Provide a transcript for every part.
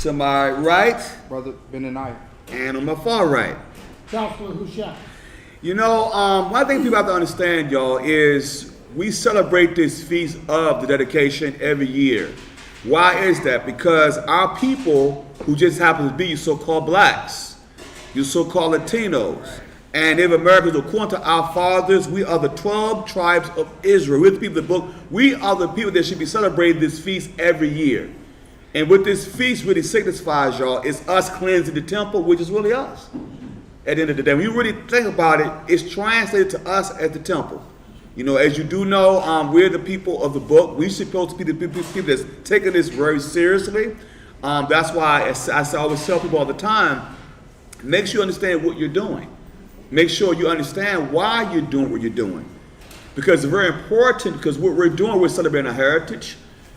To my right. Brother Benaniah. And on my far right. Counselor Hushai. You know, one thing people have to understand, y'all, is we celebrate this feast of the dedication every year. Why is that? Because our people, who just happen to be so-called blacks, you so-called Latinos, and Native Americans, according to our fathers, we are the 12 tribes of Israel. We're the people of the book. We are the people that should be celebrating this feast every year. And what this feast really signifies, y'all, is us cleansing the temple, which is really us. At the end of the day, when you really think about it, it's translated to us as the temple. You know, as you do know, we're the people of the book. We're supposed to be the people that's taking this very seriously. That's why I always tell people all the time, make sure you understand what you're doing. Make sure you understand why you're doing what you're doing. Because it's very important, because what we're doing, we're celebrating our heritage.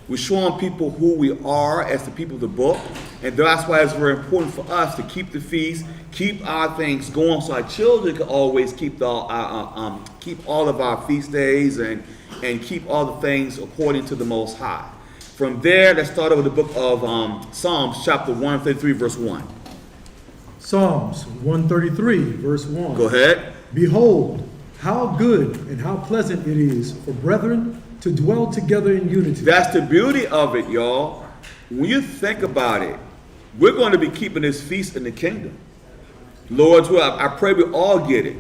We're showing people who we are as the people of the book. And that's why it's very important for us to keep the feast, keep our things going so our children can always keep all of our feast days and keep all the things according to the Most High. From there, let's start over the book of Psalms, chapter 133, verse 1. Psalms 133, verse 1. Go ahead. Behold, how good and how pleasant it is for brethren to dwell together in unity. That's the beauty of it, y'all. When you think about it, we're going to be keeping this feast in the kingdom. Lord's will, I pray we all get it.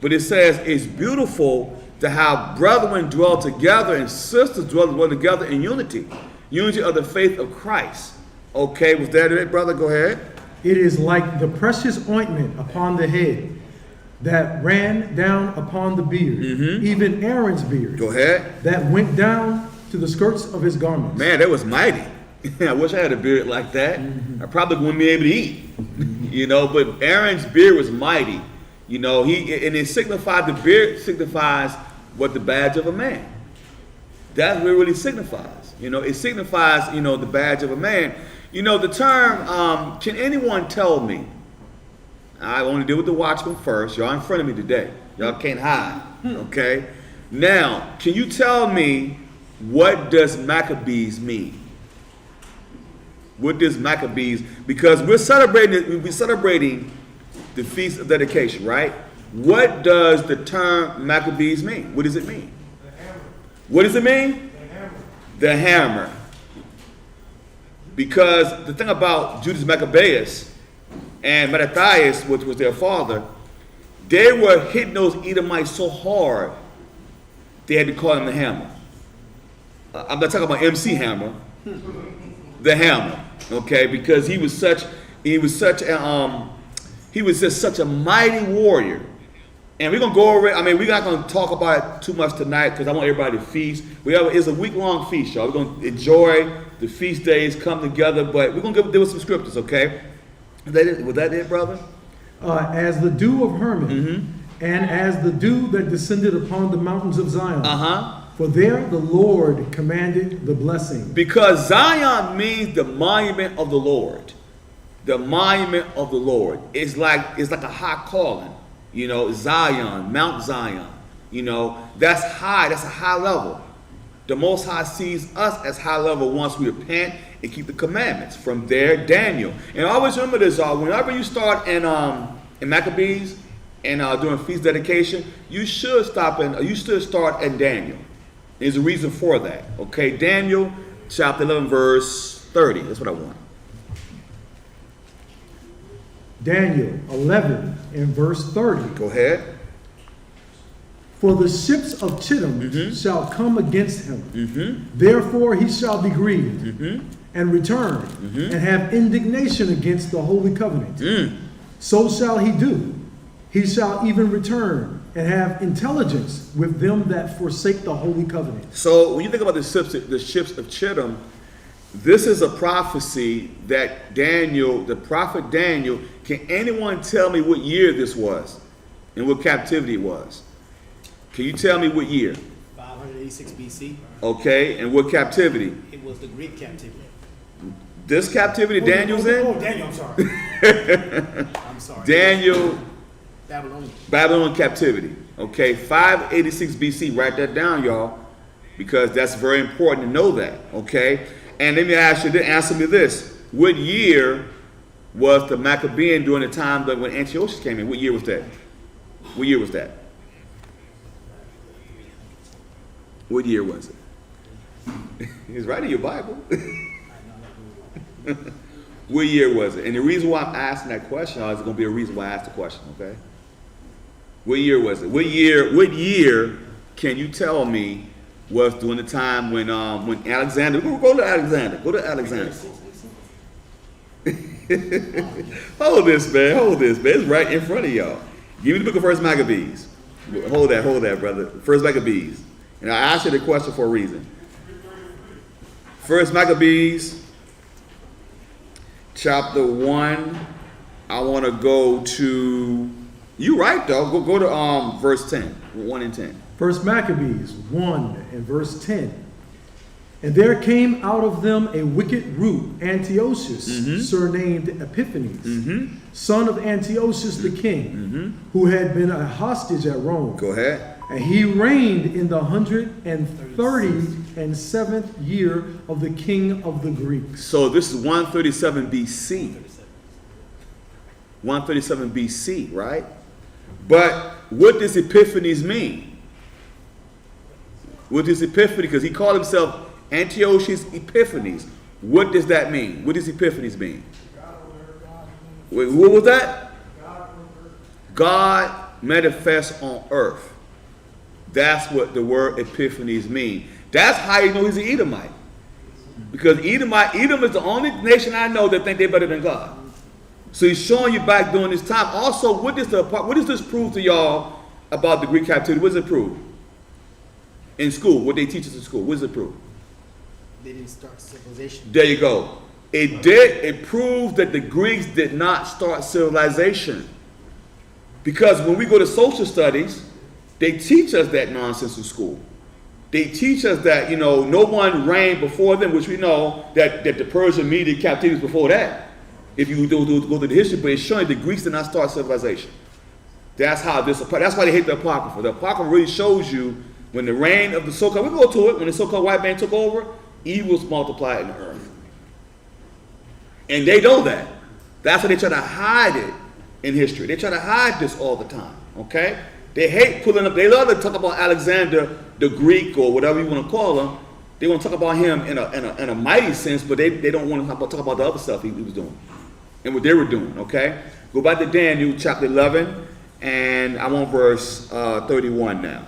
But it says it's beautiful to have brethren dwell together and sisters dwell together in unity. Unity of the faith of Christ. Okay, was that it, brother? Go ahead. It is like the precious ointment upon the head that ran down upon the beard, even Aaron's beard. Go ahead. That went down to the skirts of his garments. Man, that was mighty. I wish I had a beard like that. I probably wouldn't be able to eat. You know, but Aaron's beard was mighty. You know, and it signified, the beard signifies what the badge of a man. That's what it really signifies. You know, it signifies, you know, the badge of a man. You know, the term, can anyone tell me, I want to deal with the watchman first. Y'all in front of me today. Y'all can't hide, okay? Now, can you tell me, what does Maccabees mean? What does Maccabees, because we're celebrating the Feast of Dedication, right? What does the term Maccabees mean? What does it mean? The hammer. What does it mean? The hammer. The hammer. Because the thing about Judas Maccabeus and Mattathias, which was their father, they were hitting those Edomites so hard, they had to call him the hammer. I'm not talking about MC Hammer, the hammer, okay? Because he was just such a mighty warrior. And we're gonna go over it. I mean, we're not gonna talk about it too much tonight because I want everybody to feast. It's a week-long feast, y'all. We're gonna enjoy the feast days, come together, but we're gonna deal with some scriptures, okay? Was that it, brother? As the dew of Hermon, and as the dew that descended upon the mountains of Zion. For there the Lord commanded the blessing. Because Zion means the monument of the Lord. The monument of the Lord. It's like a high calling. You know, Zion, Mount Zion. You know, that's high. That's a high level. The Most High sees us as high level once we repent and keep the commandments. From there, Daniel. And always remember this, whenever you start in Maccabees and doing feast dedication, you should start in Daniel. There's a reason for that. Okay, Daniel chapter 11, verse 30. That's what I want. Daniel 11 and verse 30. Go ahead. For the ships of Chittim shall come against him. Therefore he shall be grieved and return and have indignation against the holy covenant. So shall he do. He shall even return and have intelligence with them that forsake the holy covenant. So when you think about the ships of Chittim, this is a prophecy that Daniel, the prophet Daniel, can anyone tell me what year this was and what captivity it was? Can you tell me what year? 586 BC. Okay, and what captivity? It was the Greek captivity. This captivity Daniel's in? Oh, Daniel, I'm sorry. I'm sorry. Daniel, Babylonian captivity. Okay, 586 BC. Write that down, y'all, because that's very important to know that. Okay, and let me ask you, answer me this: What year was the Maccabean during the time that when Antiochus came in? What year was that? What year was that? What year was it? It's right in your Bible. What year was it? And the reason why I'm asking that question is going to be a reason why I asked the question, okay? What year was it? What year can you tell me was during the time when Alexander, go to Alexander. Hold this, man. It's right in front of y'all. Give me the book of First Maccabees. Hold that, brother. First Maccabees. And I asked you the question for a reason. First Maccabees, chapter 1. I want to go to, you right though, go to verse 10, 1 and 10. First Maccabees 1 and verse 10. And there came out of them a wicked root, Antiochus, surnamed Epiphanes, son of Antiochus the king, who had been a hostage at Rome. Go ahead. And he reigned in the 137th year of the king of the Greeks. So this is 137 BC. 137 BC, right? But what does Epiphanes mean? What does Epiphany, because he called himself Antiochus Epiphanes. What does that mean? What does Epiphanes mean? Wait, what was that? God manifests on earth. That's what the word Epiphanies mean. That's how you know he's an Edomite. Because Edom is the only nation I know that think they're better than God. So he's showing you back during this time. Also, what does this prove to y'all about the Greek captivity? What does it prove? In school, what they teach us in school, what does it prove? They didn't start civilization. There you go. It proves that the Greeks did not start civilization. Because when we go to social studies, they teach us that nonsense in school. They teach us that, no one reigned before them, which we know that the Persian Media captivity was before that. If you go to the history, but it's showing the Greeks did not start civilization. That's how that's why they hate the Apocrypha. The Apocrypha really shows you when the reign of the so-called, we go to it, when the so-called white man took over, evil was multiplied in the earth. And they know that. That's why they try to hide it in history. They try to hide this all the time, okay? They hate pulling up, they love to talk about Alexander the Greek or whatever you want to call him. They want to talk about him in a mighty sense, but they don't want to talk about the other stuff he was doing and what they were doing, okay? Go back to Daniel chapter 11, and I want verse 31 now.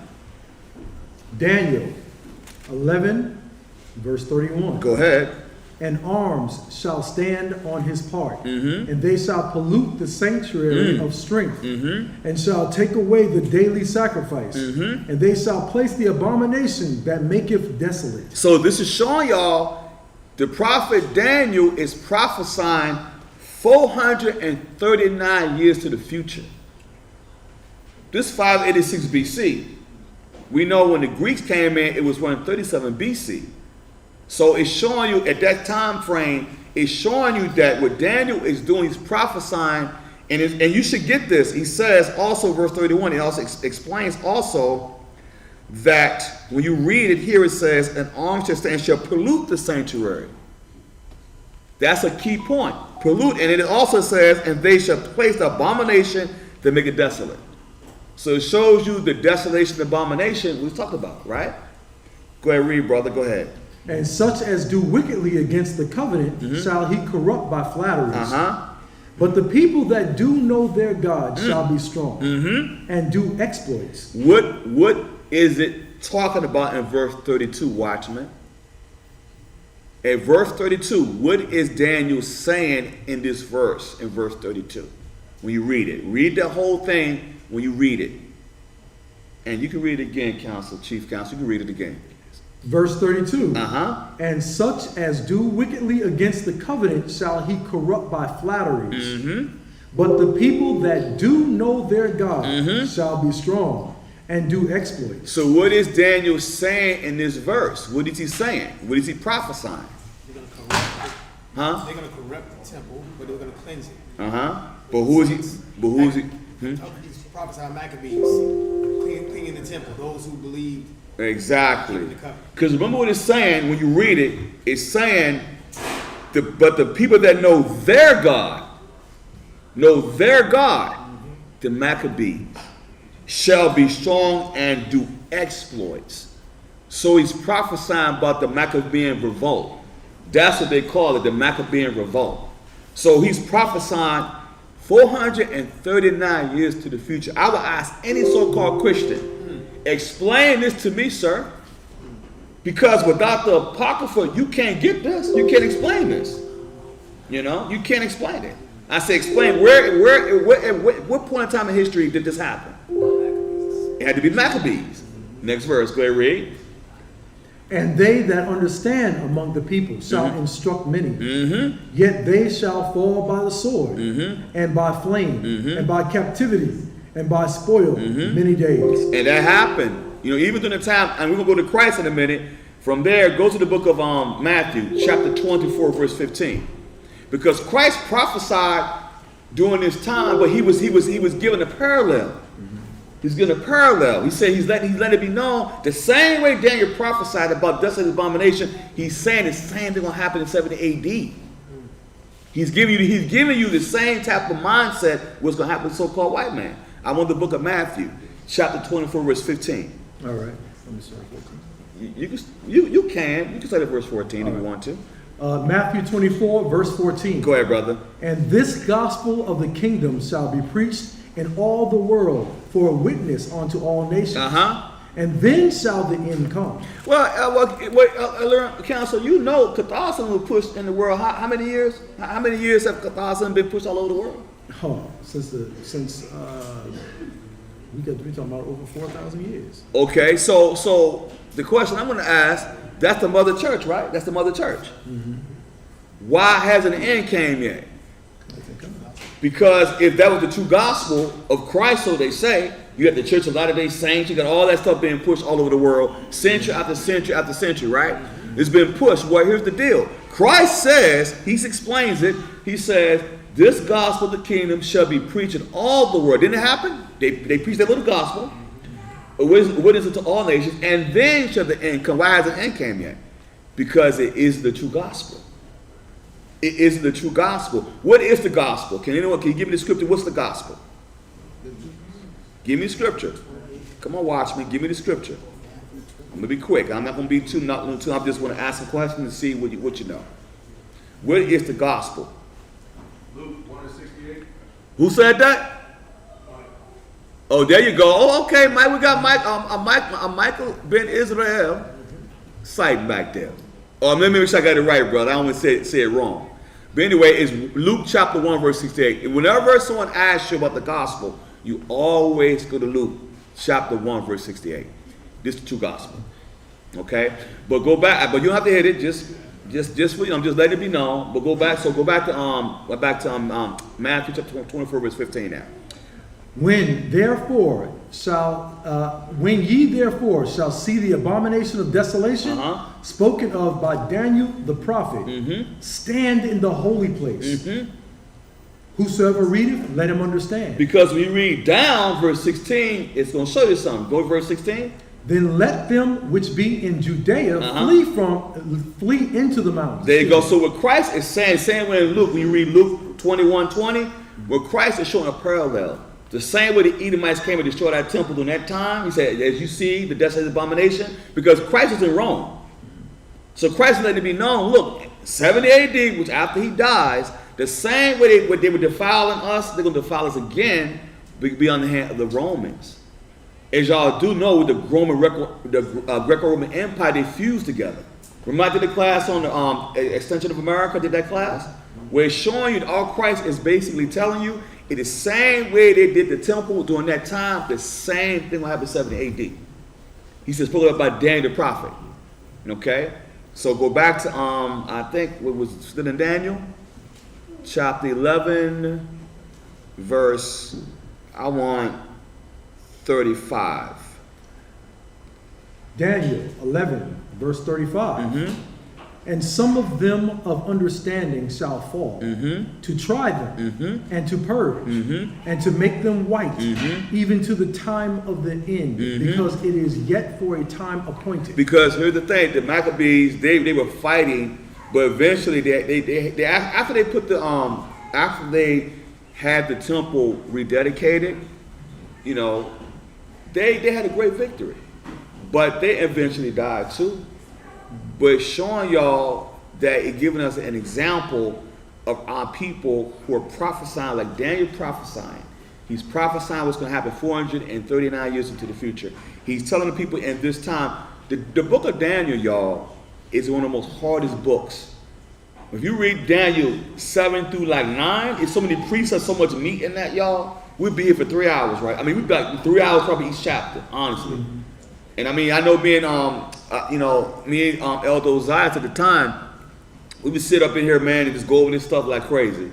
Daniel 11, verse 31. Go ahead. And arms shall stand on his part, and they shall pollute the sanctuary of strength, and shall take away the daily sacrifice, and they shall place the abomination that maketh desolate. So this is showing y'all the prophet Daniel is prophesying 439 years to the future. This 586 BC. We know when the Greeks came in, it was 137 BC. So it's showing you at that time frame, it's showing you that what Daniel is doing, he's prophesying, and you should get this. He says also, verse 31, it also explains also that when you read it here, it says, an arm shall stand, shall pollute the sanctuary. That's a key point. Pollute. And it also says, and they shall place the abomination to make it desolate. So it shows you the desolation, abomination we talked about, right? Go ahead, read, brother. Go ahead. And such as do wickedly against the covenant shall he corrupt by flatteries. But the people that do know their God shall be strong and do exploits. What is it talking about in verse 32, watchmen? At verse 32, what is Daniel saying in this verse, in verse 32? When you read it. Read the whole thing when you read it. And you can read it again, Chief Counsel. You can read it again. Verse 32. And such as do wickedly against the covenant shall he corrupt by flatteries. But the people that do know their God shall be strong and do exploits. So what is Daniel saying in this verse? What is he saying? What is he prophesying? They're going to corrupt it. They're going to corrupt the temple, but they're going to cleanse it. But who is he? He's prophesying Maccabees, cleaning the temple, those who believed. Exactly. Because remember what it's saying when you read it, it's saying But the people that know their God, the Maccabees, shall be strong and do exploits. So he's prophesying about the Maccabean revolt. That's what they call it, the Maccabean revolt. So he's prophesying 439 years to the future. I would ask any so-called Christian, explain this to me, sir. Because without the Apocrypha, you can't get this. You can't explain this. You know, you can't explain it. I say explain what point in time in history did this happen? It had to be Maccabees. Next verse, go ahead, read. And they that understand among the people shall instruct many. Yet they shall fall by the sword, and by flame, and by captivity, and by spoil many days. And that happened. You know, even during the time, and we're going to go to Christ in a minute. From there, go to the book of Matthew, chapter 24, verse 15. Because Christ prophesied during this time, but he was given a parallel. He's given a parallel. He said he's letting it be known the same way Daniel prophesied about Desolation, Abomination. He's saying the same thing will happen in 70 A.D. He's giving you the same type of mindset what's going to happen to the so-called white man. I want the book of Matthew, chapter 24, verse 15. All right. Let me start 14. You can say verse 14 if you want to. Matthew 24, verse 14. Go ahead, brother. And this gospel of the kingdom shall be preached in all the world for a witness unto all nations. And then shall the end come. Well, Counsel, you know Catholicism was pushed in the world. How many years? How many years have Catholicism been pushed all over the world? Oh, since we're talking about over 4,000 years. Okay, so the question I'm going to ask, that's the mother church, right? That's the mother church. Why hasn't the end came yet? Because if that was the true gospel of Christ, so they say, you got the Church of Latter-day Saints, you got all that stuff being pushed all over the world, century after century after century, right? It's been pushed. Well, here's the deal. Christ says, he explains it, he says, this gospel of the kingdom shall be preached in all the world. Didn't it happen? They preached that little gospel, a witness unto all nations, and then shall the end come. Why hasn't the end came yet? Because it is the true gospel. It is the true gospel. What is the gospel? Can you give me the scripture? What's the gospel? Give me the scripture. Come on, watchman. Give me the scripture. I'm going to be quick. I'm not going to be too. I just want to ask a question and see what you know. What is the gospel? Luke 1:68. Who said that? Oh, there you go. Oh, okay, Mike. We got Michael Ben Israel citing back there. Oh, let me make sure I got it right, brother. I don't want to say it wrong. But anyway, it's Luke chapter 1, verse 68. And whenever someone asks you about the gospel, you always go to Luke chapter 1, verse 68. This is the true gospel. Okay? But go back, but you don't have to hit it, just for you, I'm just letting it be known. But go back to Matthew chapter 24, verse 15 now. When ye therefore shall see the abomination of desolation spoken of by Daniel the prophet, stand in the holy place. Whosoever readeth, let him understand. Because when you read down verse 16, it's going to show you something. Go to verse 16. Then let them which be in Judea flee into the mountains. There you go. So what Christ is saying, same way in Luke, when you read Luke 21:20, where Christ is showing a parallel. The same way the Edomites came and destroyed that temple during that time, he said, as you see, the Desolation, Abomination, because Christ was in Rome. So Christ let it be known, look, 70 AD, which after he dies, the same way they were defiling us, they're going to defile us again, be on the hand of the Romans. As y'all do know, the Greco-Roman Empire, they fused together. Remember I did a class on the Extension of America, did that class? Where it's showing you that all Christ is basically telling you, it is the same way they did the temple during that time, the same thing will happen in 70 AD. He says, spoken up by Daniel the prophet. Okay? So go back to, I think, what was still in Daniel? Chapter 11, verse, 35. Daniel 11, verse 35. And some of them of understanding shall fall, to try them, and to purge, and to make them white, even to the time of the end, because it is yet for a time appointed. Because here's the thing, the Maccabees, they were fighting But eventually, they after they put the after they had the temple rededicated, you know, they had a great victory. But they eventually died too. But it's showing y'all that it giving us an example of our people who are prophesying like Daniel prophesying. He's prophesying what's going to happen 439 years into the future. He's telling the people in this time, the book of Daniel, y'all, is one of the most hardest books. If you read Daniel 7 through like 9, it's so many precepts, so much meat in that, y'all. We'd be here for 3 hours, right? I mean, we'd be like 3 hours probably each chapter, honestly. Mm-hmm. And I mean, I know being, me and Elder Ozias at the time, we would sit up in here, man, and just go over this stuff like crazy.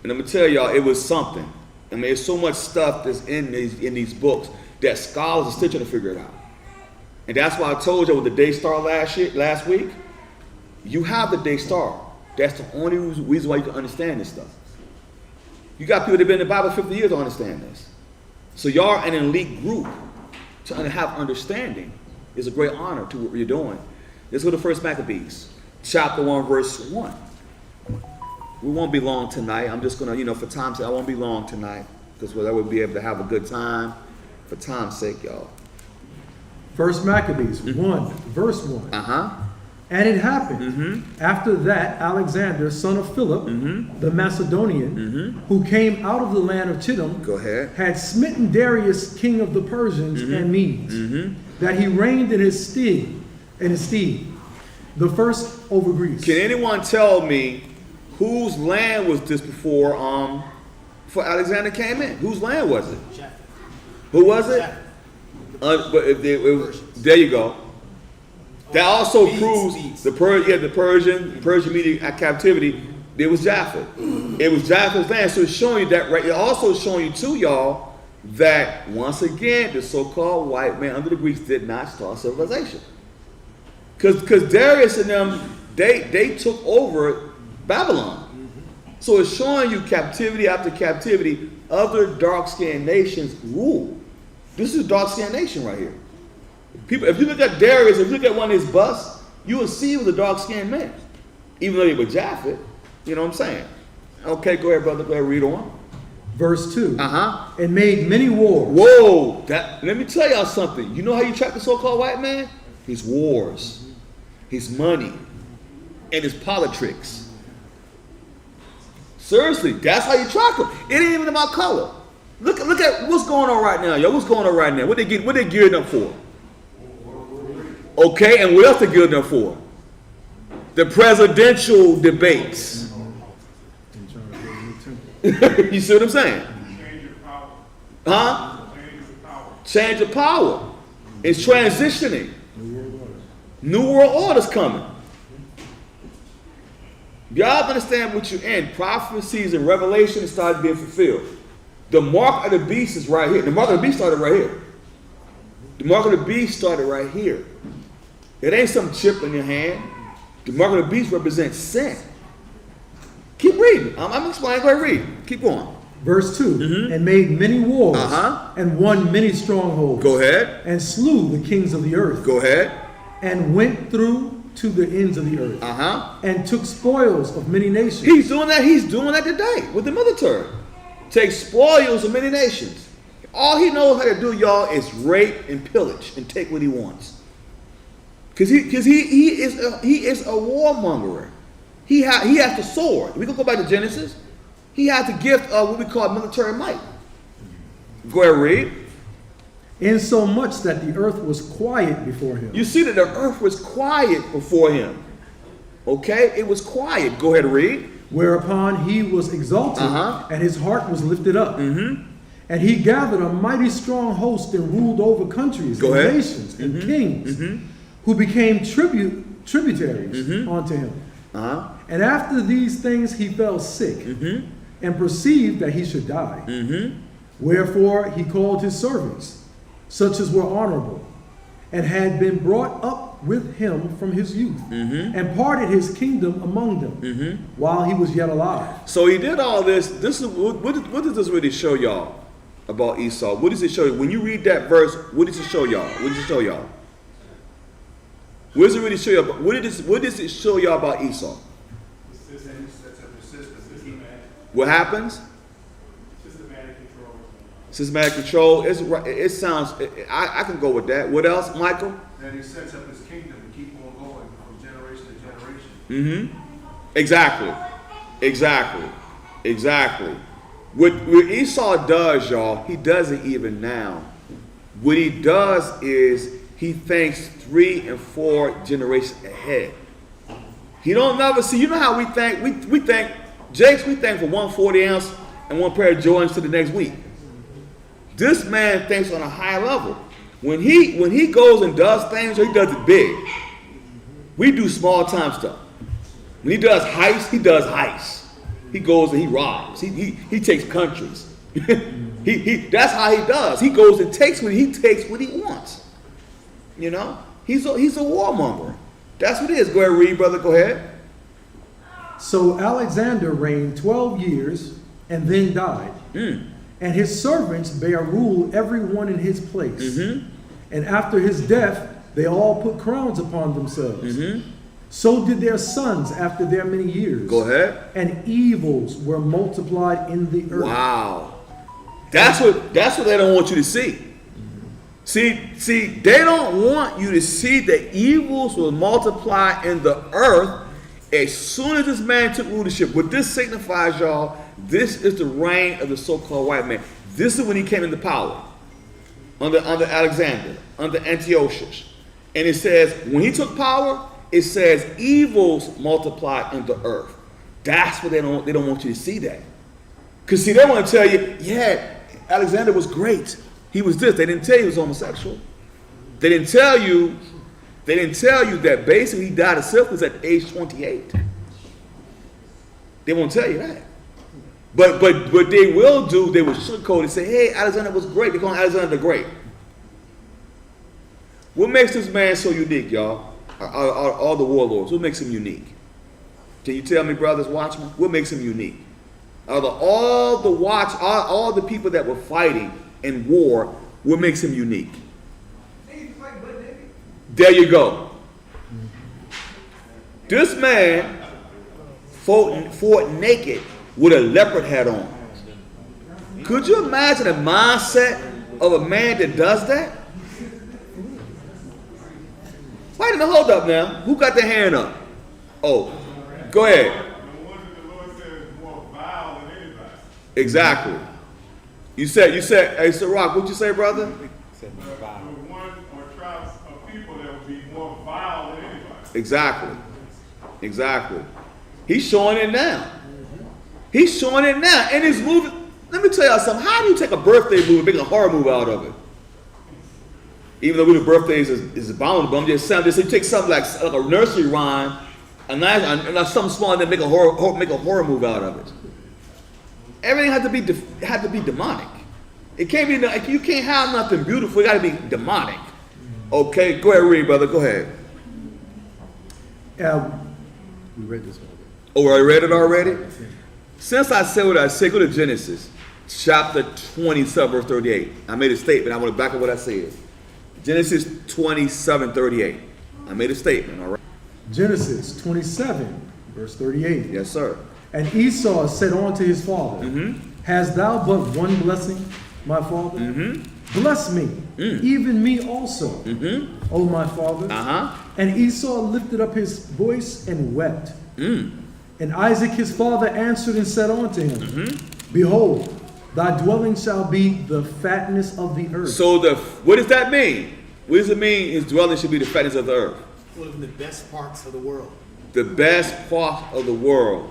And I'm gonna tell y'all, it was something. I mean, there's so much stuff that's in these books that scholars are still trying to figure it out. And that's why I told you with the day star last week, you have the day star. That's the only reason why you can understand this stuff. You got people that have been in the Bible 50 years to understand this. So y'all are an elite group to have understanding. Is a great honor to what you're doing. Let's go to 1 Maccabees, chapter 1, verse 1. We won't be long tonight. I'm just going to, for time's sake, I won't be long tonight because I would be able to have a good time for time's sake, y'all. 1 Maccabees 1, verse 1. And it happened after that Alexander, son of Philip, the Macedonian, who came out of the land of Chittim, had smitten Darius, king of the Persians and Medes, that he reigned in his stead, the first over Greece. Can anyone tell me whose land was this before Alexander came in? Whose land was it? Japheth. Who was it? There you go. That also proves the Persian Media captivity. It was Japheth. It was Japheth's land. So it's showing you that, right? It also showing you too, y'all, that once again the so-called white man under the Greeks did not start civilization. Because Darius and them, they took over Babylon. So it's showing you captivity after captivity. Other dark-skinned nations rule. This is a dark-skinned nation right here. People, if you look at Darius, if you look at one of his busts, you will see he was a dark-skinned man. Even though he was Japheth. You know what I'm saying? Okay, go ahead, brother. Go ahead, read on. Verse 2. And made many wars. Whoa! Let me tell y'all something. You know how you track the so-called white man? His wars, his money, and his politics. Seriously, that's how you track him. It ain't even about color. Look at what's going on right now, yo. What's going on right now? What they gearing up for? Okay, and what else they gearing up for? The presidential debates. You see what I'm saying? Change of power. Huh? Change of power. Change of power. It's transitioning. New world order's coming. Y'all understand what you're in. Prophecies and Revelation started being fulfilled. The mark of the beast is right here. The mark of the beast started right here. The mark of the beast started right here. It ain't some chip in your hand. The mark of the beast represents sin. Keep reading. I'm explaining. Go ahead, read. Keep going. Verse 2. And made many wars and won many strongholds. Go ahead. And slew the kings of the earth. Go ahead. And went through to the ends of the earth. And took spoils of many nations. He's doing that. He's doing that today with the military. Take spoils of many nations. All he knows how to do, y'all, is rape and pillage and take what he wants. Because he is a warmonger. He has the sword. We can go back to Genesis. He has the gift of what we call military might. Go ahead, read. Insomuch that the earth was quiet before him. You see that the earth was quiet before him. Okay? It was quiet. Go ahead, read. Whereupon he was exalted, and his heart was lifted up. And he gathered a mighty strong host and ruled over countries and nations and kings, who became tributaries unto him. And after these things he fell sick, and perceived that he should die. Wherefore he called his servants, such as were honorable, and had been brought up with him from his youth, and parted his kingdom among them, while he was yet alive. So he did all this. What does this really show y'all about Esau? What does it show you? When you read that verse, what does it show y'all? What does it show y'all? What does it really show you about, what does it show y'all about Esau? Then he sets up his system to keep What happens? Systematic control. Systematic control. It sounds. I can go with that. What else, Michael? Then he sets up his kingdom to keep on going from generation to generation. Mm-hmm. Exactly. What Esau does, y'all, he does it even now. What he does is he thinks 3 and 4 generations ahead. He don't never see. You know how we think? We think, Jakes, we think for 140 ounce and one pair of Jordans to the next week. This man thinks on a high level. When he goes and does things, he does it big. We do small time stuff. When he does heists, he does heists. He goes and he robs. He takes countries. That's how he does. He goes and takes what he wants. You know, he's a warmonger. That's what it is. Go ahead, read, brother. Go ahead. So Alexander reigned 12 years and then died. And his servants bare rule every one in his place. And after his death, they all put crowns upon themselves. So did their sons after their many years. Go ahead. And evils were multiplied in the earth. Wow. That's what they don't want you to see. See, they don't want you to see that evils will multiply in the earth as soon as this man took rulership. What this signifies, y'all, this is the reign of the so-called white man. This is when he came into power. Under Alexander, under Antiochus. And it says, when he took power, it says evils multiplied in the earth. That's what they don't want you to see that. Because see, they want to tell you, yeah, Alexander was great. He was this. They didn't tell you he was homosexual. They didn't tell you that basically he died of syphilis at age 28. They won't tell you that. But what they will do, they will sugarcoat and say, hey, Alexander was great. They call him Alexander the Great. What makes this man so unique, y'all? All the warlords. What makes him unique? Can you tell me, brothers, watchmen? What makes him unique? All the people that were fighting in war, what makes him unique? There you go. This man fought naked with a leopard hat on. Could you imagine the mindset of a man that does that? Wait a minute, hold up now. Who got their hand up? Oh, go ahead. The one that the Lord said is more vile than anybody. Exactly. You said, hey, Sirach, what'd you say, brother? The one or tribes of people that would be more vile than anybody. Exactly. He's showing it now. He's showing it now. And his movie, let me tell y'all something. How do you take a birthday movie and make a horror movie out of it? Even though we do birthdays is abominable, I'm just saying this. You take something like a nursery rhyme, and something small, and then make a horror movie out of it. Everything had to be demonic. It can't be. You can't have nothing beautiful. It got to be demonic. Okay, go ahead, read, brother. Go ahead. We read this one. Oh, I read it already. Since I said what I said, go to Genesis chapter 27, verse 38. I made a statement. I want to back up what I said. Genesis 27:38. I made a statement, all right? Genesis 27, verse 38. Yes, sir. And Esau said unto his father, Hast thou but one blessing, my father? Bless me, even me also, O my father. And Esau lifted up his voice and wept. And Isaac his father answered and said unto him, Behold, thy dwelling shall be the fatness of the earth. So what does that mean? What does it mean his dwelling should be the fatness of the earth? One of the best parts of the world. The best part of the world.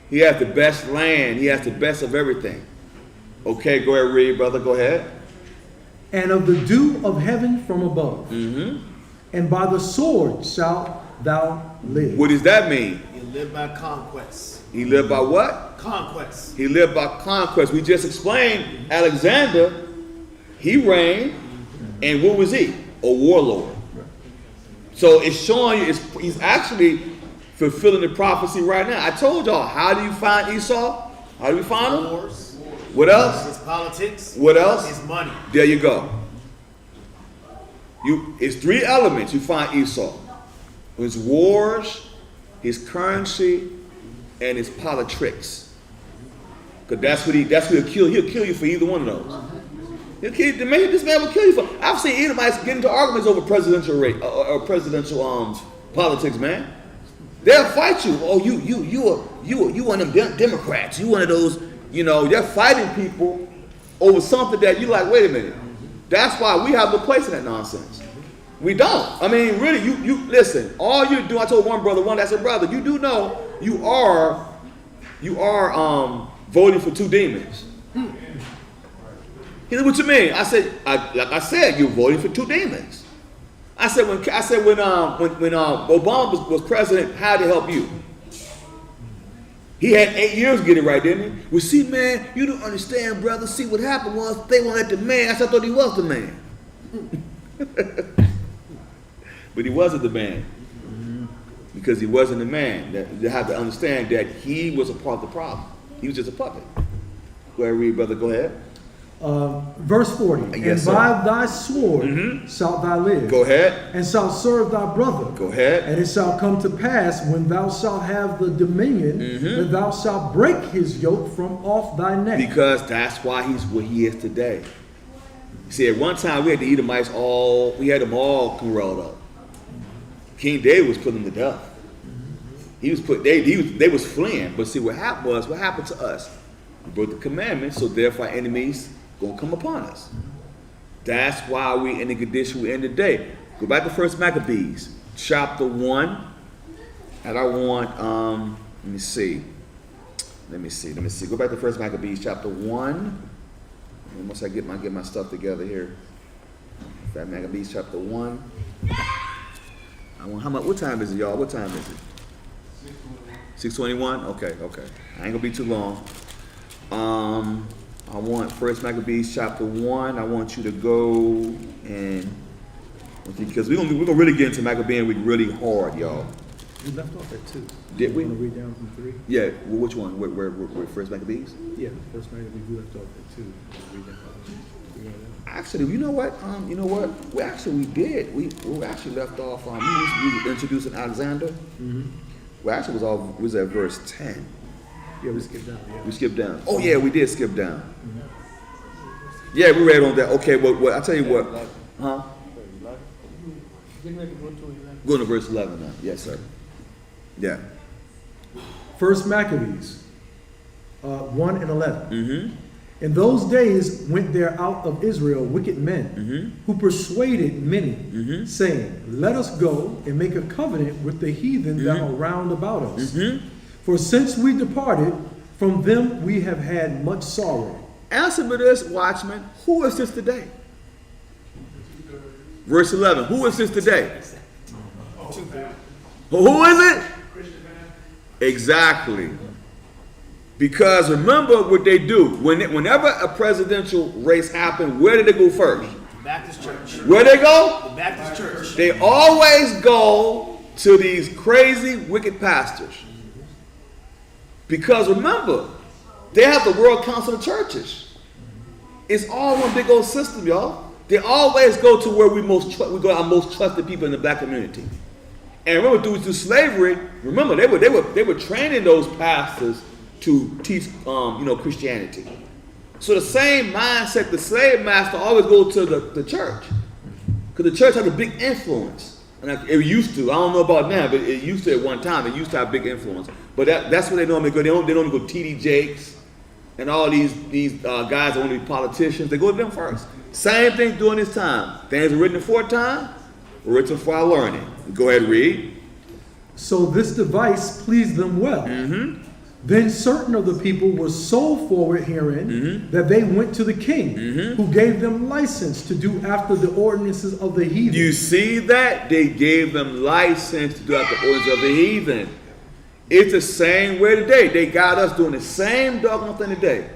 He has the best land. He has the best of everything. Okay, go ahead, read, brother. Go ahead. And of the dew of heaven from above. And by the sword shalt thou live. What does that mean? You live by conquest. He lived by what? Conquest. He lived by conquest. We just explained Alexander, he reigned, and what was he? A warlord. So it's showing you, he's actually fulfilling the prophecy right now. I told y'all, how do you find Esau? How do we find him? Wars. What else? His politics. What else? His money. There you go. It's 3 elements you find Esau. His wars, his currency, and his politics. Because that's what he'll kill. He'll kill you for either one of those. This man will kill you for. I've seen Edomites get into arguments over presidential politics, man. They'll fight you. Oh, you one of them Democrats. You one of those. They're fighting people over something that you like. Wait a minute. That's why we have no place in that nonsense. We don't. I mean, really, you listen. All you do. I told one brother, that's a brother. You do know you are voting for two demons. He said, what you mean? I said, like I said, you're voting for two demons. I said when Obama was president, how to help you? He had 8 years to get it right, didn't he? Well, see, man, you don't understand, brother. See, what happened was they won't let the man. I thought he was the man. But he wasn't the man. Because he wasn't the man. You have to understand that he was a part of the problem. He was just a puppet. Go ahead, read, brother. Go ahead. Verse 40. Yes, and by thy sword shalt thou live. Go ahead. And shalt serve thy brother. Go ahead. And it shall come to pass when thou shalt have the dominion that thou shalt break his yoke from off thy neck. Because that's why he's what he is today. See, at one time we had the Edomites we had them all corralled up. King David was putting them to death. They was fleeing. But see, what happened to us? We broke the commandments, so therefore our enemies gonna come upon us. That's why we in the condition we're in today. Go back to 1 Maccabees, chapter 1. And I want, let me see. Go back to 1 Maccabees, chapter 1. Once I get my stuff together here. 1 Maccabees, chapter 1. What time is it, y'all? What time is it? 6:21? Okay. I ain't gonna be too long. I want 1 Maccabees chapter 1. I want you to go and, because we're gonna really get into Maccabean week really hard, y'all. We left off at 2. Did we? Want to read down from 3? Yeah. Well, which one? Where 1 Maccabees? Yeah, first Maccabees we left off at 2. Read that. Actually, you know what? We did. We actually left off. We was introducing Alexander. We actually was at verse 10. Yeah, we skipped down. Yeah. We skipped down. Oh yeah, we did skip down. Yeah, we read on that. Okay, well, I tell you what. Huh? Go to verse 11 now. Yes, sir. Yeah. First Maccabees 1 and 11. In those days went there out of Israel wicked men who persuaded many, saying, let us go and make a covenant with the heathen that are round about us. For since we departed from them, we have had much sorrow. Answer me this, watchman. Who is this today? Verse 11. Who is this today? Who is it? Exactly. Because remember what they do. Whenever a presidential race happens, where do they go first? Baptist church. Where they go? The Baptist church. They always go to these crazy, wicked pastors. Because remember, they have the World Council of Churches. It's all one big old system, y'all. They always go to where we go our most trusted people in the black community. And remember, through slavery, remember they were training those pastors to teach, Christianity. So the same mindset, the slave master always go to the church, because the church has a big influence. And it used to. I don't know about now, but it used to at one time. It used to have big influence. But that's where they normally go. They don't go T.D. Jakes and all these guys that want to be politicians. They go to them first. Same thing during this time. Things were written aforetime, were written for our learning. Go ahead and read. So this device pleased them well. Then certain of the people were so forward herein that they went to the king, who gave them license to do after the ordinances of the heathen. You see that? They gave them license to do after the ordinances of the heathen. It's the same way today. They got us doing the same doggone thing today.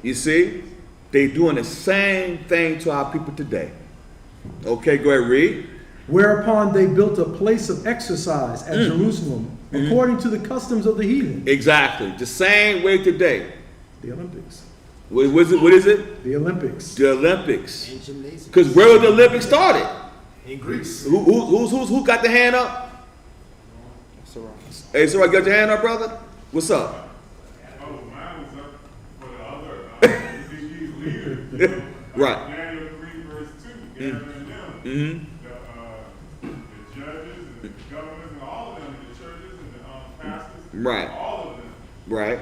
You see? They doing the same thing to our people today. Okay, go ahead, read. Whereupon they built a place of exercise at Jerusalem, according to the customs of the heathen. Exactly. The same way today. The Olympics. What is it? The Olympics. The Olympics. And gymnasiums. Because where was the Olympics started? In Greece. Who got the hand up? Hey, so I got your hand up, brother? What's up? Oh, mine was up for the other these leaders. Right. Daniel 3 verse 2, gathering them, the judges and the governors and all of them, the churches and the pastors, Right. all of them. Right.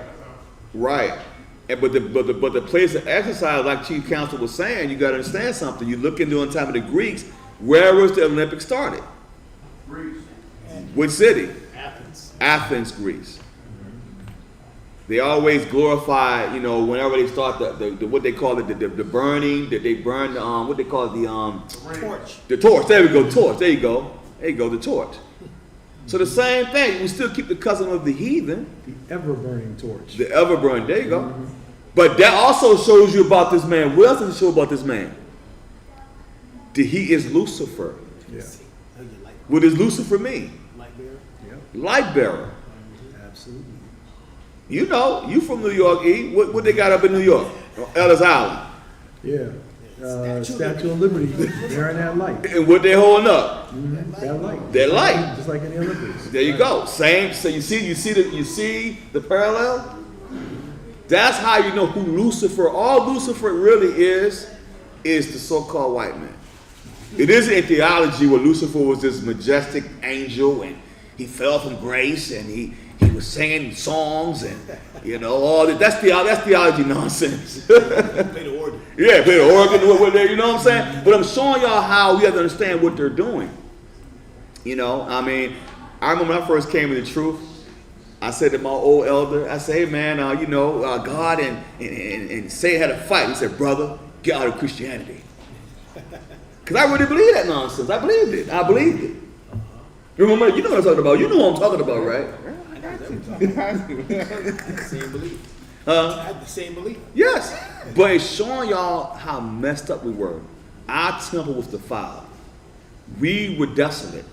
Right. And but the place of exercise, like Chief Counsel was saying, you got to understand something. You look into the time of the Greeks. Where was the Olympics started? Greece. Which city? Athens. Athens, Greece. They always glorify, you know, whenever they start the what they call it, the burning, that they burn the what they call it, Torch. the torch. There we go, torch. There you go. There you go, the torch. So the same thing. We still keep the custom of the heathen, The ever-burning torch. the ever burn. There you go. But that also shows you about this man. What else does it show about this man? That he is Lucifer. Yeah, Oh, you like What does Lucifer mean? light bearer? yeah, Light bearer. absolutely. You know, you from New York, E. What they got up in New York? On Ellis Island. Yeah. Statue of Liberty, bearing that light. And what they holding up? That light. That light. Just like in the Olympics. There you go. Same. So you see the parallel? That's how you know who Lucifer, all Lucifer really is the so-called white man. It isn't in theology where Lucifer was this majestic angel and he fell from grace and he was singing songs and, you know, all that. That's theology nonsense. Play the organ. Yeah, play the organ, you know what I'm saying? But I'm showing y'all how we have to understand what they're doing. You know, I mean, I remember when I first came to the truth, I said to my old elder, I said, hey man, you know, God and Satan had a fight. He said, brother, get out of Christianity. Because I really believe that nonsense. I believed it. Remember, you know what I'm talking about. You know what I'm talking about, right? Same belief. Huh? I have the same belief. Yes. But it's showing y'all how messed up we were. Our temple was defiled. We were desolate.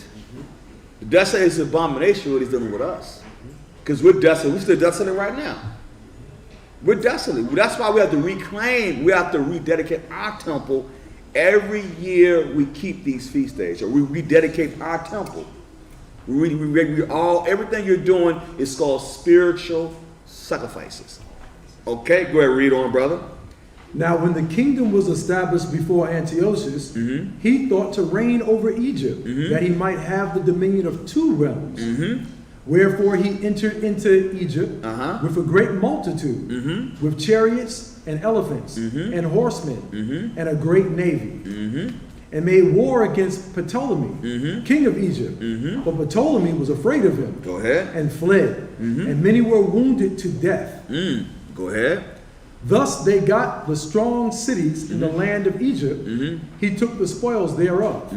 The desolate is abomination what he's doing with us. Because we're desolate. We're still desolate right now. We're desolate. That's why we have to reclaim, we have to rededicate our temple. Every year we keep these feast days, or we rededicate our temple. Everything you're doing is called spiritual sacrifices. Okay, go ahead, read on, brother. Now, when the kingdom was established before Antiochus, he thought to reign over Egypt, that he might have the dominion of 2 realms. Wherefore he entered into Egypt with a great multitude, with chariots and elephants and horsemen, and a great navy, and made war against Ptolemy, king of Egypt. But Ptolemy was afraid of him, Go ahead. and fled, and many were wounded to death. Go ahead. Thus they got the strong cities in the land of Egypt. He took the spoils thereof.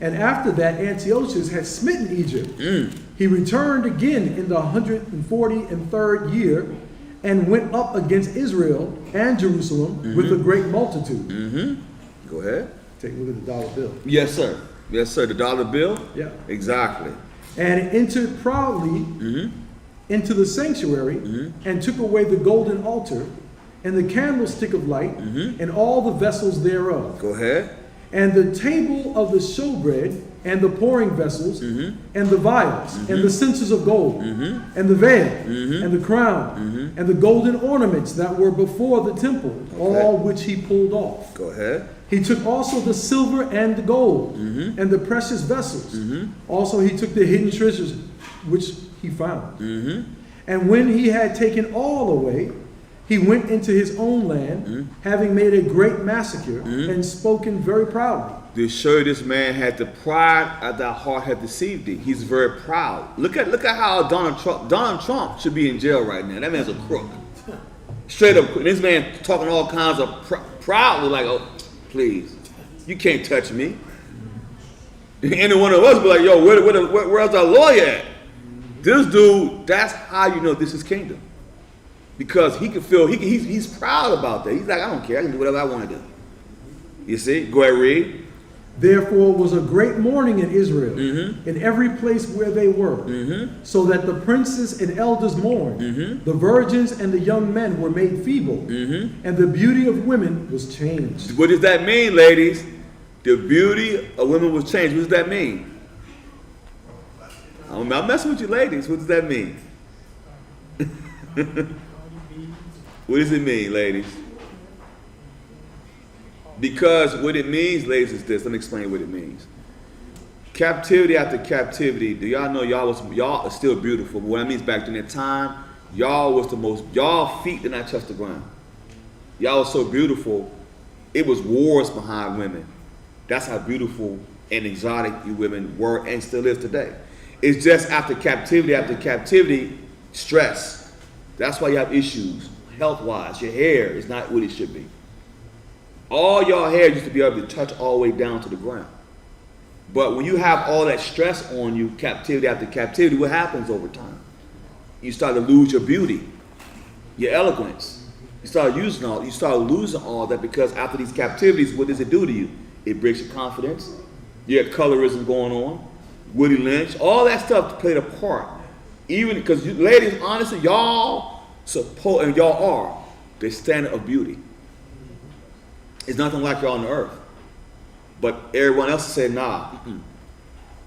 And after that Antiochus had smitten Egypt. He returned again in the 143rd year, and went up against Israel and Jerusalem with a great multitude. Go ahead. Take a look at the dollar bill. Yes, sir. Yes, sir. The dollar bill? Yeah. Exactly. And entered proudly into the sanctuary, and took away the golden altar, and the candlestick of light, and all the vessels thereof. Go ahead. And the table of the showbread, and the pouring vessels, and the vials, and the censers of gold, and the veil, and the crown, and the golden ornaments that were before the temple, all which he pulled off. Go ahead. He took also the silver and the gold, and the precious vessels. Also he took the hidden treasures which he found. And when he had taken all away, he went into his own land, having made a great massacre, and spoken very proudly. To show you this man had the pride of thy heart had deceived thee. He's very proud. Look at how Donald Trump should be in jail right now. That man's a crook. Straight up. This man talking all kinds of proudly, like, oh, please, you can't touch me. Any one of us be like, yo, where's our lawyer at? This dude, that's how you know this is kingdom. Because he can feel, he's proud about that. He's like, I don't care, I can do whatever I want to do. You see? Go ahead, read. Therefore was a great mourning in Israel, in every place where they were, so that the princes and elders mourned, the virgins and the young men were made feeble, and the beauty of women was changed. What does that mean, ladies? The beauty of women was changed. What does that mean? I'm messing with you ladies. What does that mean? What does it mean, ladies? Because what it means, ladies, is this. Let me explain what it means. Captivity after captivity. Do y'all know y'all are still beautiful? But what it means back in that time, y'all feet did not touch the ground. Y'all was so beautiful, it was wars behind women. That's how beautiful and exotic you women were and still is today. It's just after captivity, stress. That's why you have issues, health-wise. Your hair is not what it should be. All your hair used to be able to touch all the way down to the ground. But when you have all that stress on you, captivity after captivity, what happens over time? You start to lose your beauty, your eloquence. You start losing all that because after these captivities, what does it do to you? It breaks your confidence. You have colorism going on, Woody Lynch, all that stuff played a part. Even because ladies, honestly, y'all support and y'all are the standard of beauty. It's nothing like y'all on the earth. But everyone else said, nah.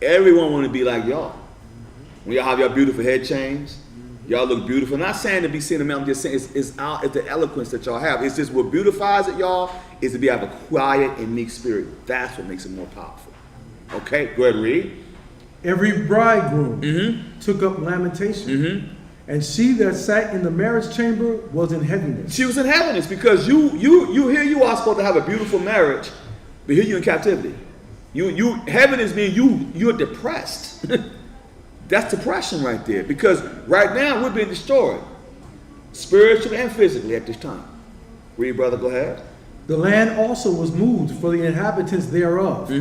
Everyone want to be like y'all. When y'all have your beautiful head chains, y'all look beautiful. I'm not saying to be seen, I'm just saying it's the eloquence that y'all have. It's just what beautifies it, y'all, is to be have a quiet and meek spirit. That's what makes it more powerful. Okay, go ahead and read. Every bridegroom took up lamentation, and she that sat in the marriage chamber was in heaviness. She was in heaviness because you here you are supposed to have a beautiful marriage, but here you in captivity. Heaviness means you're depressed. That's depression right there. Because right now we're being destroyed, spiritually and physically at this time. Read, brother, go ahead. The land also was moved for the inhabitants thereof,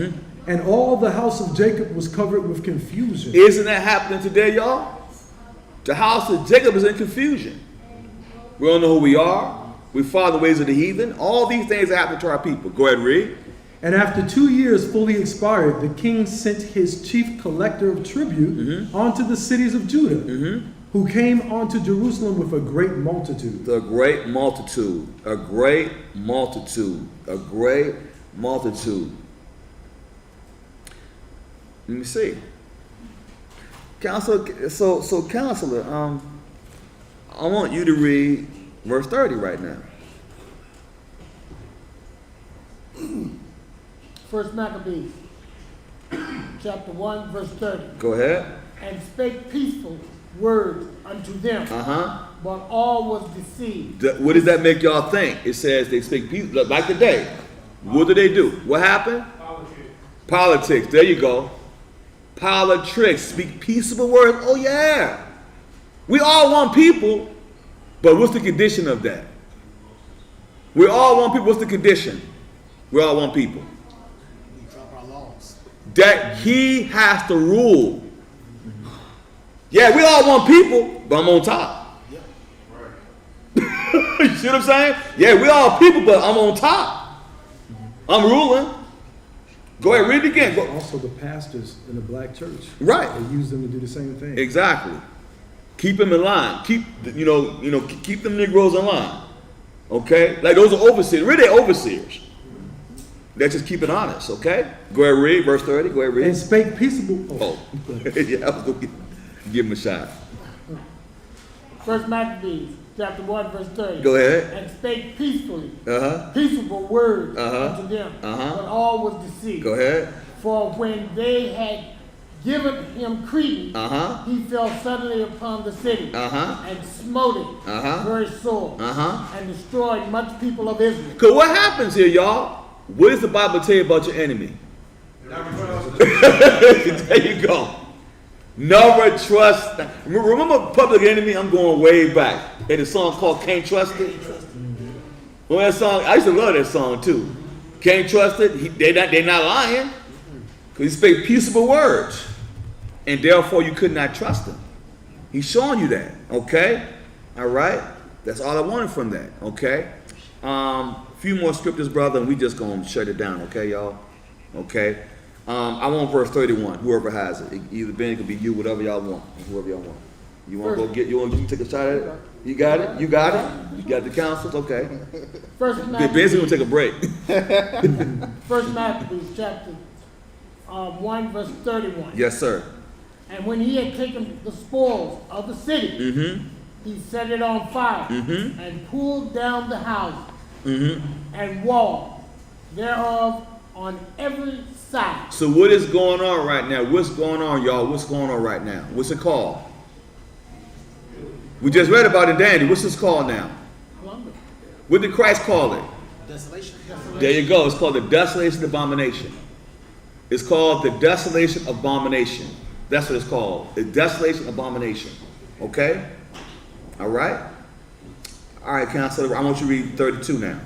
and all the house of Jacob was covered with confusion. Isn't that happening today, y'all? The house of Jacob is in confusion. We don't know who we are. We follow the ways of the heathen. All these things are happening to our people. Go ahead and read. And after 2 years fully expired, the king sent his chief collector of tribute unto the cities of Judah, who came unto Jerusalem with a great multitude. A great multitude. A great multitude. A great multitude. Let me see. Counselor, so counselor, I want you to read verse 30 right now. First Maccabees, chapter 1, verse 30. Go ahead. And spake peaceful words unto them, but all was deceived. What does that make y'all think? It says they speak peace, like today. What do? What happened? Politics. There you go. Politics. Speak peaceable words. Oh yeah. We all want people, but what's the condition of that? We all want people. What's the condition? We all want people. That he has to rule. Yeah, we all want people, but I'm on top. You see what I'm saying? Yeah, we all people, but I'm on top. I'm ruling. Go ahead, read it again. Go. Also, the pastors in the black church, right? They use them to do the same thing. Exactly. Keep them in line. Keep keep them Negroes in line. Okay, like those are overseers. Really, they're overseers. Let's just keep it honest, okay? Go ahead, read verse 30. Go ahead, read. And spake peaceable. Yeah, I was going to give him a shot. First Maccabees, chapter 1, verse 30. Go ahead. And spake peacefully, peaceable words unto them, but all was deceived. Go ahead. For when they had given him credence, he fell suddenly upon the city and smote it very sore and destroyed much people of Israel. Because what happens here, y'all? What does the Bible tell you about your enemy? Never trust. There you go. Never trust. Remember Public Enemy? I'm going way back. They had a song called Can't Trust It. Well, that song, I used to love that song too. Can't trust it. They're not lying. Because he spake peaceable words. And therefore you could not trust him. He's showing you that. Okay? All right? That's all I wanted from that. Okay? Few more scriptures, brother, and we just gonna shut it down, okay, y'all? Okay. I want verse 31. Whoever has it, either Ben, it could be you, whatever y'all want, whoever y'all want. You want to go get? You want to take a shot at it? You got it. You got it. You got the counsels, okay? First Ben's Maccabees, gonna take a break. First Maccabees, chapter 1, verse 31. Yes, sir. And when he had taken the spoils of the city, he set it on fire and pulled down the house and wall thereof on every side. So what is going on right now? What's going on, y'all? What's going on right now? What's it called? We just read about it, Danny. What's this called now? Plunder. What did Christ call it? Desolation. There you go. It's called the Desolation Abomination. It's called the Desolation Abomination. That's what it's called. The Desolation Abomination. Okay? All right? All right, Counselor, I want you to read 32 now.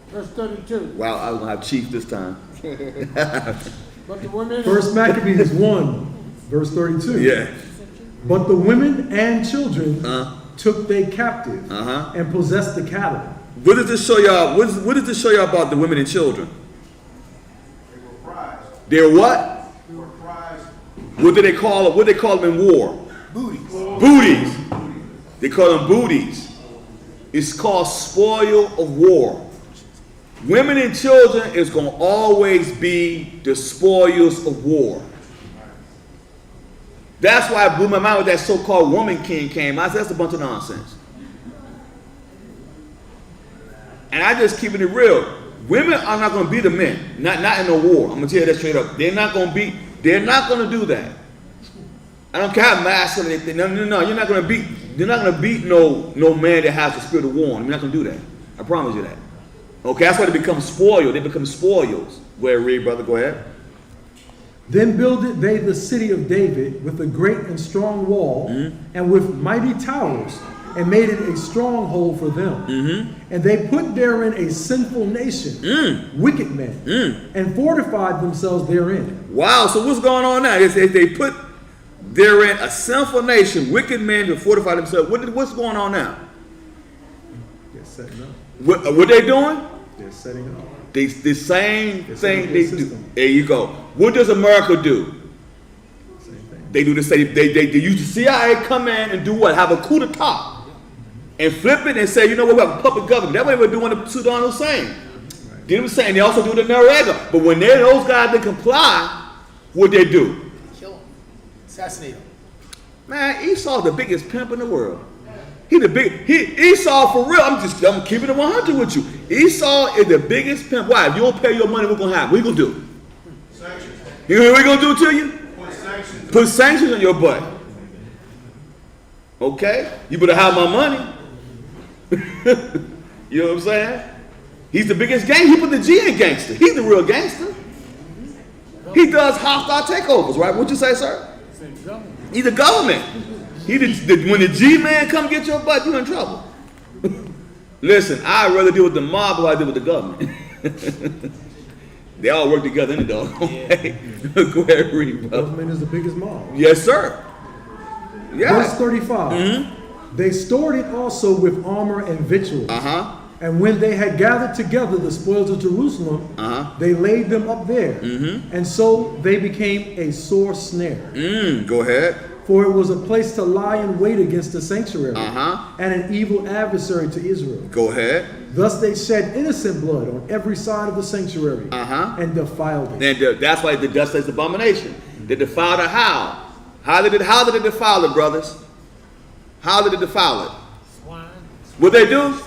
Verse 32. Wow, I was going to have Chief this time. But the women. First Maccabees 1, verse 32. Yeah. But the women and children took they captive and possessed the cattle. What does this show y'all? What does this show y'all about the women and children? They were prized. They're what? They were prized. What do they call it? What do they call them in war? Booties. Booties. They call them booties. It's called spoil of war. Women and children is going to always be the spoils of war. That's why I blew my mind with that so-called woman king came. I said, that's a bunch of nonsense. And I just keeping it real. Women are not going to be the men. Not in the war. I'm going to tell you that straight up. They're not going to do that. I don't care how masculine they think. No. You're not going to beat no man that has the spirit of war. You're not going to do that. I promise you that. Okay, that's why they become spoiled. They become spoils. Go ahead, read, brother. Go ahead. Then builded they the city of David with a great and strong wall, and with mighty towers, and made it a stronghold for them. And they put therein a sinful nation, wicked men, and fortified themselves therein. Wow, so what's going on now? They put therein a sinful nation, wicked men to fortify themselves. What's going on now? They're setting up. What they doing? They're setting up. The same They're thing setting up they their do. system. There you go. What does America do? Same thing. They do the same. They use the CIA come in and do what? Have a coup d'etat and flip it and say, you know what? We have a puppet government. That way we're doing the Saddam Hussein. You know what I'm saying? They also do the Noriega. But when those guys they comply, what they do? Kill them. Assassinate them. Man, Esau's the biggest pimp in the world. Esau for real. I'm keeping it 100 with you. Esau is the biggest pimp. Why? If you don't pay your money, what's gonna happen? What you gonna do? Sanctions. You know what we gonna do to you? Put sanctions. Put sanctions on your butt. Okay? You better have my money. You know what I'm saying? He's the biggest gang. He put the G in gangster. He's the real gangster. He does hostile takeovers, right? What'd you say, sir? He's the government. When the G-man come get your butt, you're in trouble. Listen, I'd rather deal with the mob than I deal with the government. They all work together in the dog. Okay? Go ahead and read, brother. Government is the biggest mob. Yes, sir. Verse Yeah. 35. They stored it also with armor and victuals. And when they had gathered together the spoils of Jerusalem, they laid them up there. And so they became a sore snare. Go ahead. For it was a place to lie in wait against the sanctuary, and an evil adversary to Israel. Go ahead. Thus they shed innocent blood on every side of the sanctuary, and defiled it. And that's why the dust is abomination. They defiled it how? How did they defile it, brothers? How did they defile it? Swine. What they do?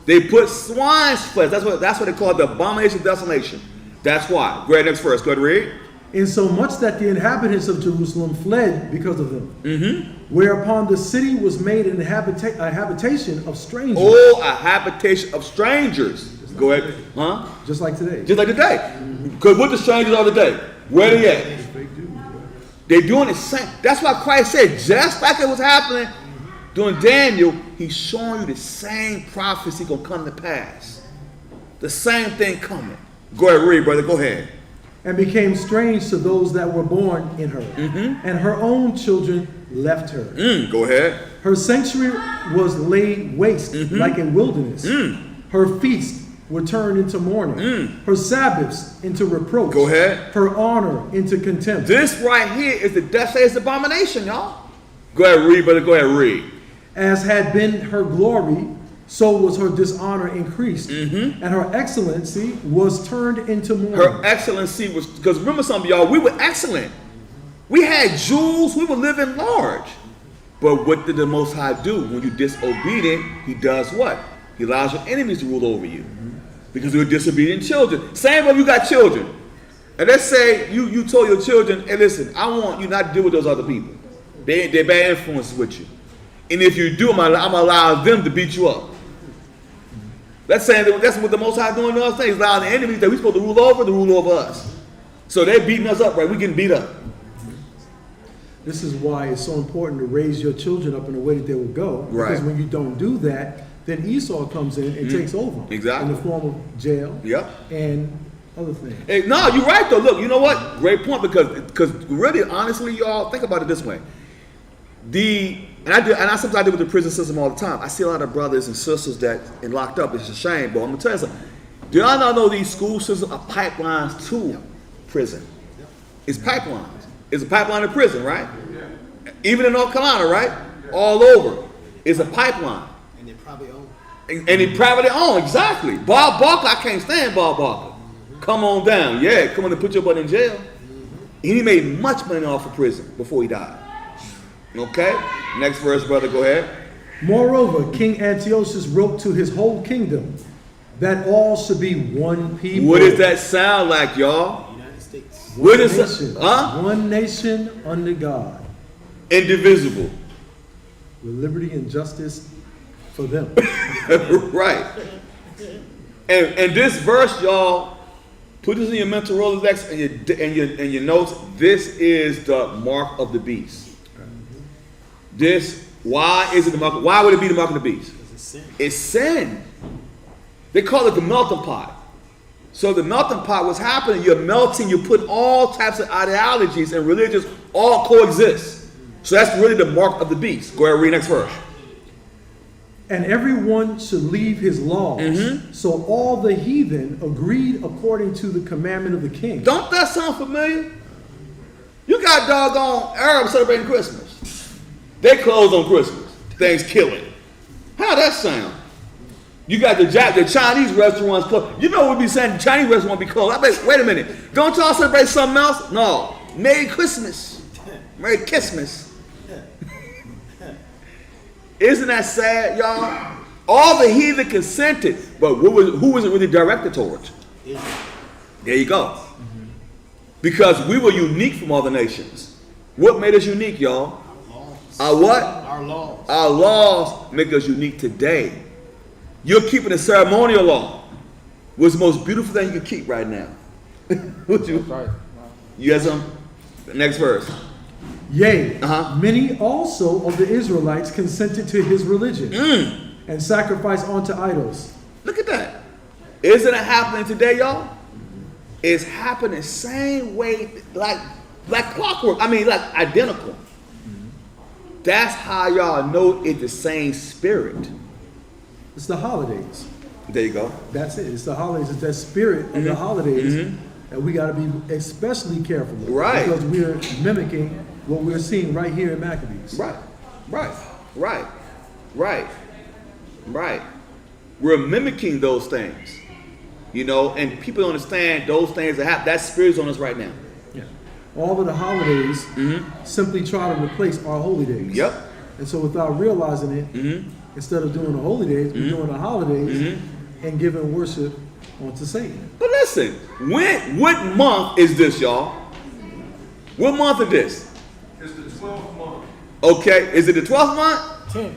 They put swine's flesh. That's what they call the abomination of desolation. That's why. Go ahead, next verse. Go ahead, read. Insomuch that the inhabitants of Jerusalem fled because of them. Whereupon the city was made a habitation of strangers. Oh, a habitation of strangers. Go ahead. Huh? Just like today. Just like today. Because what the strangers are today? Where they at? They're doing the same. That's why Christ said, just like it was happening during Daniel, he's showing you the same prophecy going to come to pass. The same thing coming. Go ahead, read, brother. Go ahead. And became strange to those that were born in her. And her own children left her. Go ahead. Her sanctuary was laid waste like a wilderness. Her feasts were turned into mourning. Her Sabbaths into reproach. Go ahead. Her honor into contempt. This right here is the desolation abomination, y'all. Go ahead, read, brother. Go ahead, read. As had been her glory, so was her dishonor increased, and her excellency was turned into mourning. Her excellency was, because remember something, y'all, we were excellent. We had jewels, we were living large. But what did the Most High do? When you're disobedient, he does what? He allows your enemies to rule over you. Because you're disobedient children. Same when you got children. And let's say you told your children, hey listen, I want you not to deal with those other people. They're bad influences with you. And if you do, I'm going to allow them to beat you up. That's saying that's what the Most High doing to us. He's allowing the enemies that we're supposed to rule over us. So they're beating us up, right? We're getting beat up. This is why it's so important to raise your children up in a way that they will go. Right. Because when you don't do that, then Esau comes in and takes over. Exactly. In the form of jail. Yep. And other things. Hey, no, you're right though. Look, you know what? Great point, because really, honestly, y'all, think about it this way. I sometimes deal with the prison system all the time. I see a lot of brothers and sisters that are locked up. It's a shame, but I'm gonna tell you something. Do y'all not know these school systems are pipelines to prison? It's pipelines. It's a pipeline to prison, right? Even in North Carolina, right? All over. It's a pipeline. And they probably own. And he privately owned, exactly. Bob Barker, I can't stand Bob Barker. Come on down. Yeah, come on and put your butt in jail. And he made much money off of prison before he died. Okay? Next verse, brother, go ahead. Moreover, King Antiochus wrote to his whole kingdom that all should be one people. What does that sound like, y'all? United States. What is it? One nation under God. Indivisible. With liberty and justice for them. Right. And this verse, y'all, put this in your mental Rolodex and your notes. This is the mark of the beast. Why is it the mark? Why would it be the mark of the beast? It's sin. It's sin. They call it the melting pot. So the melting pot, what's happening, you're melting, you put all types of ideologies and religions all coexist. So that's really the mark of the beast. Go ahead and read next verse. And everyone should leave his laws. So all the heathen agreed according to the commandment of the king. Don't that sound familiar? You got doggone Arabs celebrating Christmas. They close on Christmas. Thanksgiving. How that sound? You got the Chinese restaurants closed. You know what we be saying? The Chinese restaurant be closed. I bet. Wait a minute. Don't y'all celebrate something else? No. Merry Christmas. Merry Christmas. Isn't that sad, y'all? All the heathen consented, but who was it really directed towards? There you go. Because we were unique from other nations. What made us unique, y'all? Our what? Our laws. Our laws make us unique today. You're keeping the ceremonial law. What's the most beautiful thing you can keep right now? Would you? Right. You got some? Next verse. Yea, many also of the Israelites consented to his religion and sacrificed unto idols. Look at that. Isn't it happening today, y'all? It's happening same way, like clockwork. I mean, like identical. That's how y'all know it's the same spirit. It's the holidays. There you go. That's it. It's the holidays. It's that spirit of the holidays that we got to be especially careful with. Right. Because we're mimicking what we're seeing right here in Maccabees. Right. We're mimicking those things. You know, and people don't understand those things that happen. That spirit's on us right now. Yeah. All of the holidays simply try to replace our holy days. Yep. And so without realizing it, instead of doing the holy days, we're doing the holidays and giving worship onto Satan. But listen, what month is this, y'all? What month is this? It's the 12th month. Okay, is it the 12th month? 10th.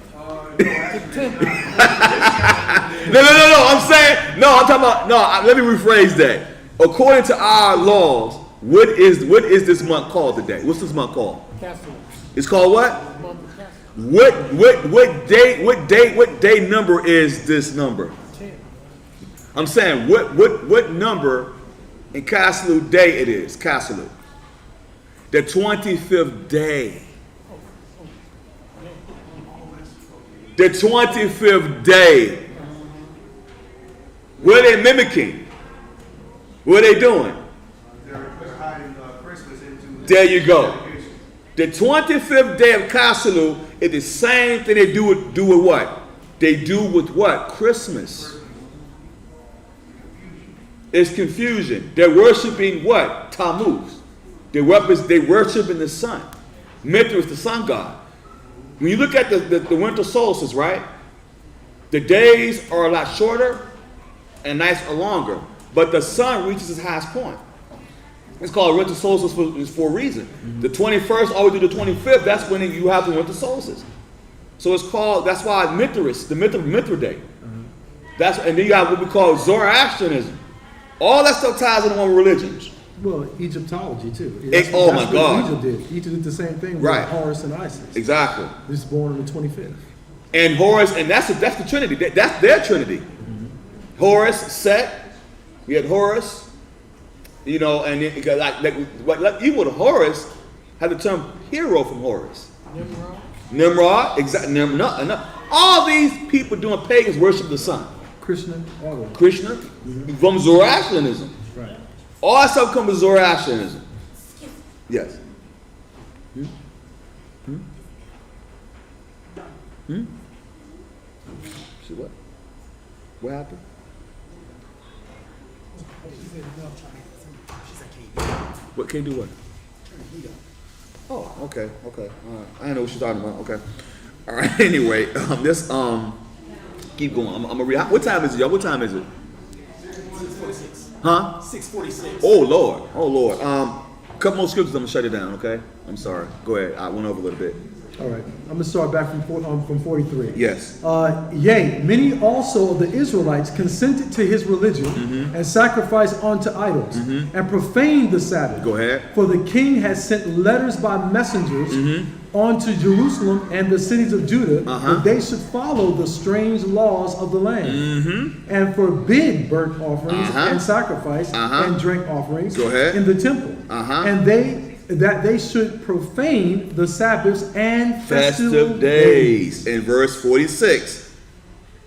No, I'm talking about, let me rephrase that. According to our laws, what is this month called today? What's this month called? Castle. It's called what? Month of Castle. What day number is this number? 10. I'm saying what number in Caslu day it is? Caslu. The 25th day. The 25th day. What are they mimicking? What are they doing? They're hiding Christmas into. There you go. The 25th day of Caslu is the same thing they do with what? They do with what? Christmas. It's confusion. They're worshiping what? Tammuz. They worshiping the sun. Mithra is the sun god. When you look at the winter solstice, right? The days are a lot shorter and nights are longer. But the sun reaches its highest point. It's called winter solstice for a reason. The 21st all the way to the 25th, that's when you have the winter solstice. So it's called, that's why Mithras, the Mithra day. And then you have what we call Zoroastrianism. All that stuff ties into one religion. Well, Egyptology too. Oh my what God. Egypt did. Egypt did the same thing with Right. Horus and Isis. Exactly. This is born on the 25th. And Horus, and that's the Trinity. That's their Trinity. Horus, Set. We had Horus. You know, and it, like even with Horus, had the term hero from Horus. Nimrod, exactly. All these people doing pagans worship the sun. Krishna, all of them. Krishna, from Zoroastrianism. Right. All that stuff comes from Zoroastrianism. Yes. See what? What happened? What can you do? What? Oh, okay. All right. I didn't know what she's talking about. Okay. All right. Anyway, this keep going. I'm gonna read. What time is it, y'all? What time is it? 6:46. Huh? 6:46. Oh Lord. Couple more scriptures. I'm gonna shut it down. Okay. I'm sorry. Go ahead. I went over a little bit. All right. I'm going to start back from 43. Yes. Yea, many also of the Israelites consented to his religion and sacrificed unto idols and profaned the Sabbath. Go ahead. For the king has sent letters by messengers unto Jerusalem and the cities of Judah that they should follow the strange laws of the land and forbid burnt offerings and sacrifice and drink offerings Go ahead. in the temple. And that they should profane the Sabbaths and Festive days. In verse 46.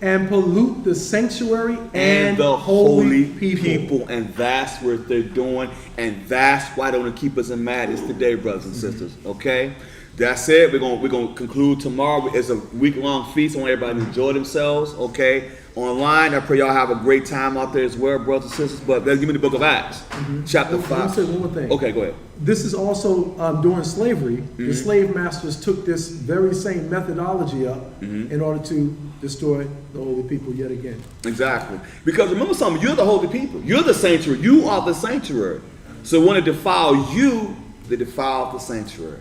And pollute the sanctuary And the holy people. And that's what they're doing. And that's why they want to keep us in madness today, brothers and sisters. Okay? That's it. We're gonna conclude tomorrow. It's a week-long feast. I want everybody to enjoy themselves. Okay? Online, I pray y'all have a great time out there as well, brothers and sisters. But let's give me the book of Acts, chapter 5. Let me say one more thing. Okay, go ahead. This is also during slavery. The slave masters took this very same methodology up in order to destroy the holy people yet again. Exactly. Because remember something, you're the holy people. You're the sanctuary. You are the sanctuary. So when they defile you, they defile the sanctuary.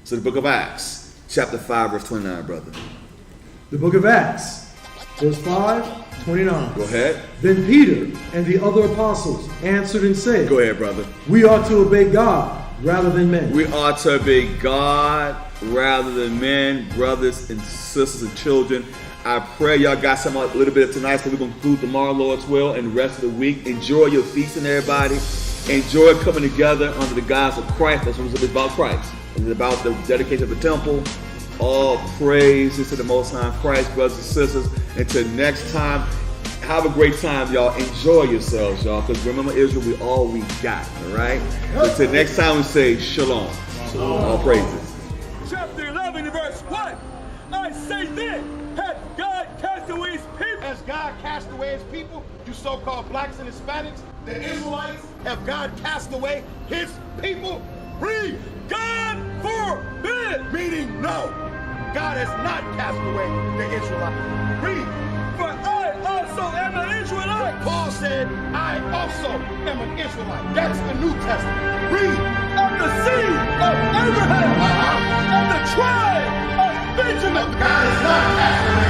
So the book of Acts, chapter 5, verse 29, brother. The book of Acts, verse 5, 29. Go ahead. Then Peter and the other apostles answered and said, Go ahead, brother. We ought to obey God rather than men. We ought to obey God rather than men, brothers and sisters and children. I pray y'all got some a little bit of tonight, so we're going to conclude tomorrow, Lord's will, and the rest of the week. Enjoy your feasting, everybody. Enjoy coming together under the guise of Christ. That's what it's about, Christ. It's about the dedication of the temple. All praises to the Most High Christ, brothers and sisters. Until next time, have a great time, y'all. Enjoy yourselves, y'all. Because remember, Israel, we all we got, all right? Until next time, we say shalom. All praises. Chapter 11, verse 1. I say then, hath God cast away his people? Has God cast away his people? You so-called blacks and Hispanics? The Israelites? Have God cast away his people? Read! God forbid! Meaning no. God has not cast away the Israelites. Read! For I also am an Israelite. Paul said, I also am an Israelite. That's the New Testament. Read! Of the seed of Abraham. Of the tribe of Benjamin. God has not cast away